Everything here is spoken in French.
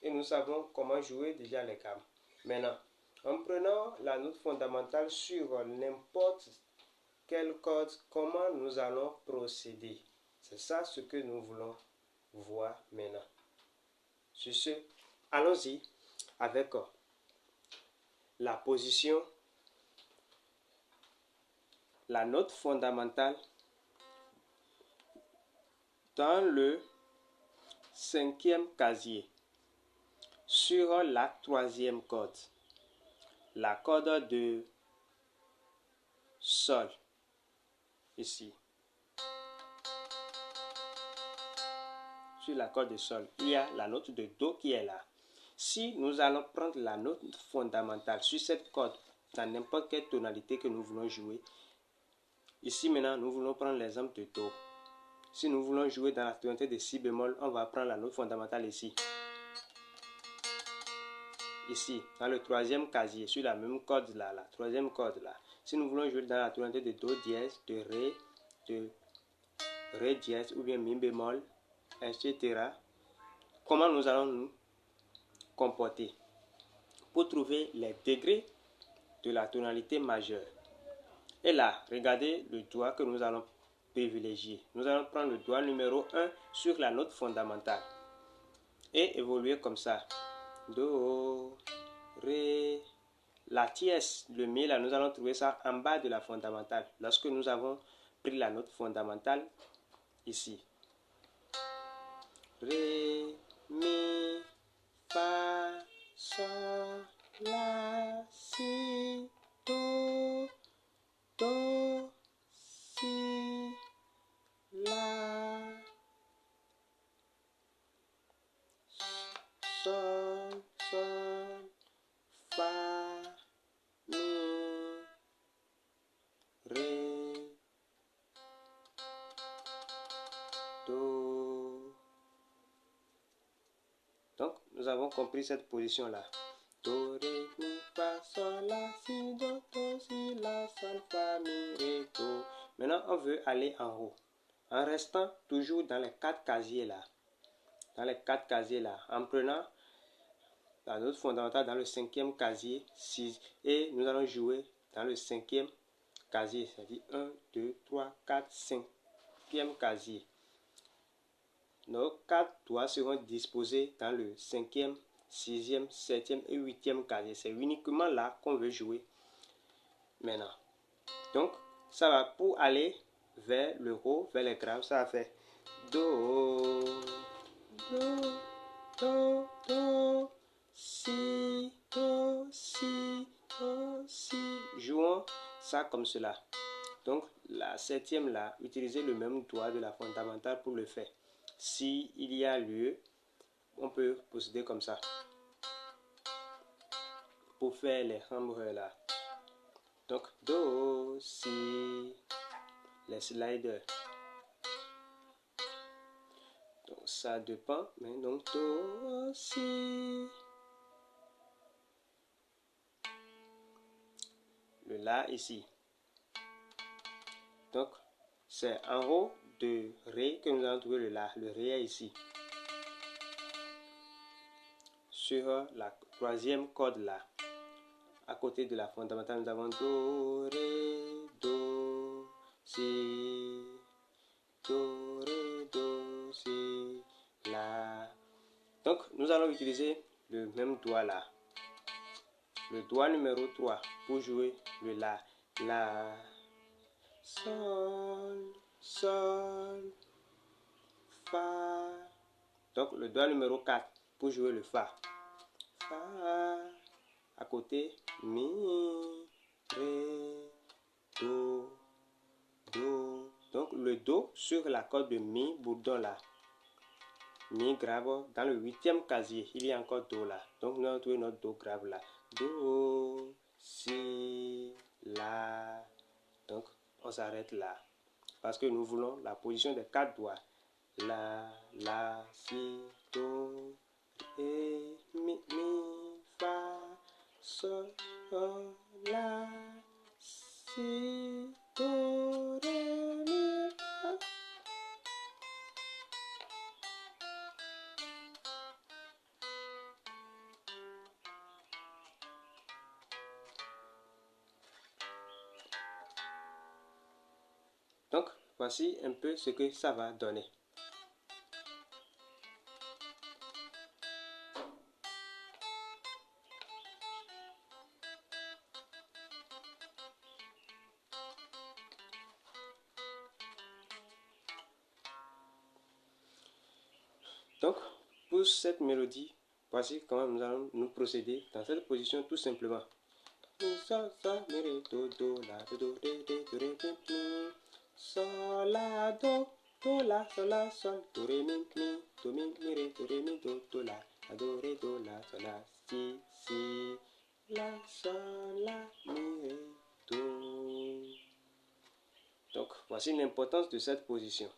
et nous savons comment jouer déjà les gammes. Maintenant, en prenant la note fondamentale sur n'importe quelle corde, comment nous allons procéder? C'est ça ce que nous voulons voir maintenant. Sur ce, allons-y avec la position, la note fondamentale dans le 5e casier sur la 3e corde, la corde de sol ici. Sur la corde de sol, il y a la note de do qui est là. Si nous allons prendre la note fondamentale sur cette corde dans n'importe quelle tonalité que nous voulons jouer, ici maintenant nous voulons prendre l'exemple de do. Si nous voulons jouer dans la tonalité de si bémol, on va prendre la note fondamentale ici. Ici, dans le 3e casier, sur la même corde là, la 3e corde là. Si nous voulons jouer dans la tonalité de do dièse, de ré dièse ou bien mi bémol, etc. Comment nous allons nous comporter pour trouver les degrés de la tonalité majeure? Et là, regardez le doigt que nous allons privilégier. Nous allons prendre le doigt numéro 1 sur la note fondamentale et évoluer comme ça. Do, ré, la tierce, le mi, là, nous allons trouver ça en bas de la fondamentale. Lorsque nous avons pris la note fondamentale ici. Ré, mi, fa, sol, la, si, do, si, la, sol, fa, mi, ré, do. Donc, nous avons compris cette position-là. Do, ré, mi, fa, sol, la, si, do, si, la, sol, fa, mi, ré, do. Maintenant, on veut aller en haut. En restant toujours dans les 4 casiers là. Dans les 4 casiers là. En prenant la note fondamentale dans le 5e casier 6. Et nous allons jouer dans le 5e casier. C'est-à-dire 1, 2, 3, 4, 5e casier. Nos 4 doigts seront disposés dans le 5e, 6e, 7e et 8e casier. C'est uniquement là qu'on veut jouer maintenant. Donc, ça va pour aller vers le haut, vers les graves, ça va faire do, si, si. Jouons ça comme cela. Donc, la 7e là, utilisez le même doigt de la fondamentale pour le faire. Si il y a lieu, on peut procéder comme ça. Pour faire les hamburgers là. Donc, do, si, les sliders. Donc, ça dépend, mais donc, do, si. Le la ici. Donc, c'est en haut de ré que nous allons trouver le la. Le ré est ici. Sur la 3e corde là. À côté de la fondamentale, nous avons do, ré, do, si, do, ré, do, si, la. Donc, nous allons utiliser le même doigt là. Le doigt numéro 3 pour jouer le la. La, sol, sol, fa. Donc, le doigt numéro 4 pour jouer le fa. Fa. À côté, mi, ré, do, do. Donc le do sur la corde de mi bourdon là. Mi grave dans le 8e casier. Il y a encore do là. Donc nous allons trouver notre do grave là. Do, si, la. Donc on s'arrête là. Parce que nous voulons la position des 4 doigts. La, si, do, ré, mi, fa. Sol, la, si, do, ré, mi, fa. voici un peu ce que ça va donner. Donc, pour cette mélodie, voici comment nous allons nous procéder dans cette position tout simplement. Mi, sol, sol, mi, ré, do, la, do, ré, mi, sol, la, do, la, sol, do, ré, mi, ré, mi, do, la, do, ré, la, sol, la, si, la, sol, la, mi, ré, do. Donc, voici l'importance de cette position.